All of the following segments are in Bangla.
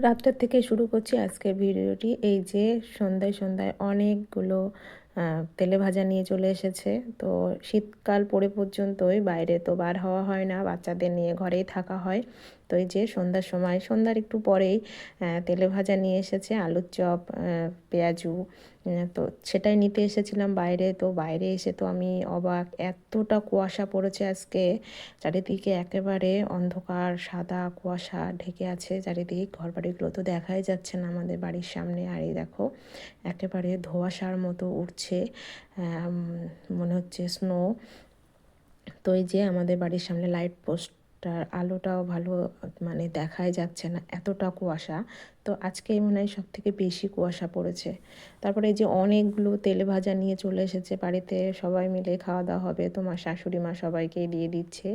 রাতটার থেকে শুরু করছি আজকের ভিডিওটি। এই যে সন্ধ্যায় সন্ধ্যায় অনেকগুলো তেলে ভাজা নিয়ে চলে এসেছে। তো শীতকাল পড়ে পর্যন্তই বাইরে তো বার হওয়া হয় না, বাচ্চাদের নিয়ে ঘরেই থাকা হয়। তো এই যে সন্ধ্যার সময়, সন্ধ্যার একটু পরেই তেলে ভাজা নিয়ে এসেছে, আলুর চপ, পেঁয়াজু। তো সেটাই নিতে এসেছিলাম বাইরে। তো বাইরে এসে তো আমি অবাক, এতটা কুয়াশা পড়েছে আজকে। চারিদিকে একেবারে অন্ধকার, সাদা কুয়াশা ঢেকে আছে চারিদিকে। ঘরবাড়িগুলো তো দেখাই যাচ্ছে না আমাদের বাড়ির সামনে। আর এই দেখো একেবারে ধোঁয়াশার মতো উঠছে, মনে হচ্ছে স্নো। তো এই যে আমাদের বাড়ির সামনে লাইট পোস্টটার আলোটাও ভালো মানে দেখাই যাচ্ছে না, এতটা কুয়াশা। তো আজকেই মনে হয় সব থেকে বেশি কুয়াশা পড়েছে। তারপরে এই যে অনেকগুলো তেলে ভাজা নিয়ে চলে এসেছে বাড়িতে, সবাই মিলে খাওয়া দাওয়া হবে। তোমার শাশুড়ি মা সবাইকেই দিয়ে দিচ্ছে,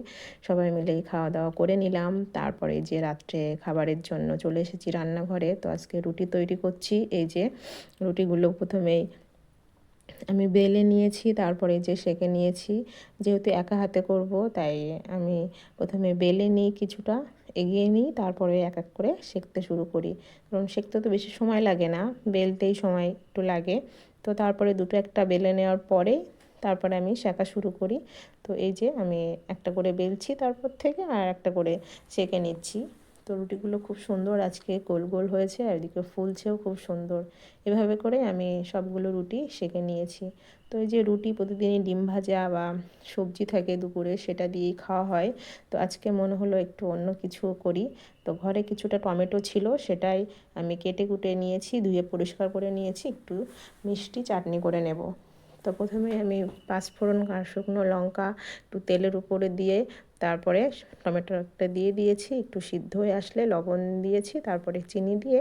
সবাই মিলেই খাওয়া দাওয়া করে নিলাম। তারপরে যে রাত্রে খাবারের জন্য চলে এসেছি রান্নাঘরে। তো আজকে রুটি তৈরি করছি। এই যে রুটিগুলো প্রথমেই আমি বেলে নিয়েছি, তারপরে যে সেঁকে নিয়েছি। যেহেতু একা হাতে করব তাই আমি প্রথমে বেলে নিই, কিছুটা এগিয়ে নিই, তারপরে এক এক করে সেঁকতে শুরু করি। কারণ সেঁকতে তো বেশি সময় লাগে না, বেলতেই সময় একটু লাগে। তো তারপরে দুটো একটা বেলে নেওয়ার পরে তারপরে আমি সেঁকা শুরু করি। তো এই যে আমি একটা করে বেলছি, তারপর থেকে আর একটা করে সেঁকে নিচ্ছি। তো রুটিগুলো খুব সুন্দর আজকে গোল গোল হয়েছে, আর এদিকে ফুলছেও খুব সুন্দর। এভাবে করে আমি সবগুলো রুটি সেঁকে নিয়েছি। তো এই যে রুটি প্রতিদিনই ডিম ভাজা বা সবজি থাকে দুপুরে, সেটা দিয়েই খাওয়া হয়। তো আজকে মনে হলো একটু অন্য কিছু করি। তো ঘরে কিছুটা টমেটো ছিল, সেটাই আমি কেটে কুটে নিয়েছি, ধুয়ে পরিষ্কার করে নিয়েছি, একটু মিষ্টি চাটনি করে নেব। তো প্রথমে আমি পাঁচফোড়ন আর শুকনো লঙ্কা একটু তেলের উপরে দিয়ে তারপরে টমেটোটা দিয়ে দিয়েছি। একটু সিদ্ধ হয়ে আসলে লবণ দিয়েছি, তারপরে চিনি দিয়ে,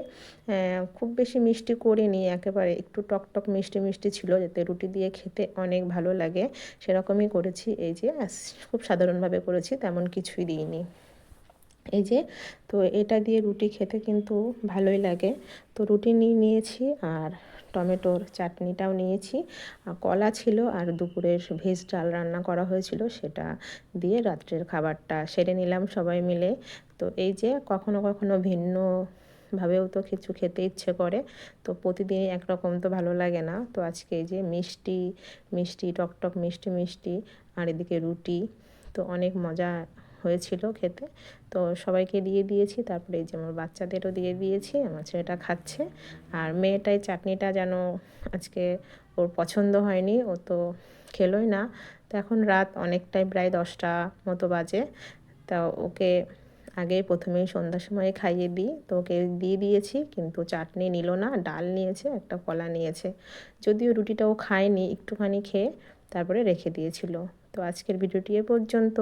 খুব বেশি মিষ্টি করিনি, একেবারে একটু টক টক মিষ্টি মিষ্টি ছিল, যাতে রুটি দিয়ে খেতে অনেক ভালো লাগে সেরকমই করেছি। এই যে খুব সাধারণভাবে করেছি, তেমন কিছুই দিইনি। এই যে, তো এটা দিয়ে রুটি খেতে কিন্তু ভালোই লাগে। তো রুটি নিয়েছি, আর টমেটোর চাটনিটাও নিয়েছি, আর কলা ছিল, আর দুপুরের ভেজ ডাল রান্না করা হয়েছিল, সেটা দিয়ে রাত্রের খাবারটা সেরে নিলাম সবাই মিলে। তো এই যে কখনো কখনো ভিন্ন ভাবেও তো কিছু খেতে ইচ্ছে করে। তো প্রতিদিনই একরকম তো ভালো লাগে না। তো আজকে এই যে মিষ্টি মিষ্টি টকটক মিষ্টি মিষ্টি, আর এদিকে রুটি, তো অনেক মজা হয়েছিল খেতে। তো সবাইকে দিয়ে দিয়েছি, তারপরে এই যে আমার বাচ্চাদেরও দিয়ে দিয়েছি, আমার ছেলেটা খাচ্ছে। আর মেয়েটাই চাটনিটা যেন আজকে ওর পছন্দ হয়নি, ও তো খেলোই না। তো এখন রাত অনেকটাই, প্রায় 10টা মতো বাজে। তা ওকে আগে প্রথমেই সন্ধ্যার সময় খাইয়ে দিই, তো ওকে দিয়ে দিয়েছি, কিন্তু চাটনি নিল না, ডাল নিয়েছে, একটা কলা নিয়েছে। যদিও রুটিটাও খায়নি, একটুখানি খেয়ে তারপরে রেখে দিয়েছিল। তো আজকের ভিডিওটি এ পর্যন্ত।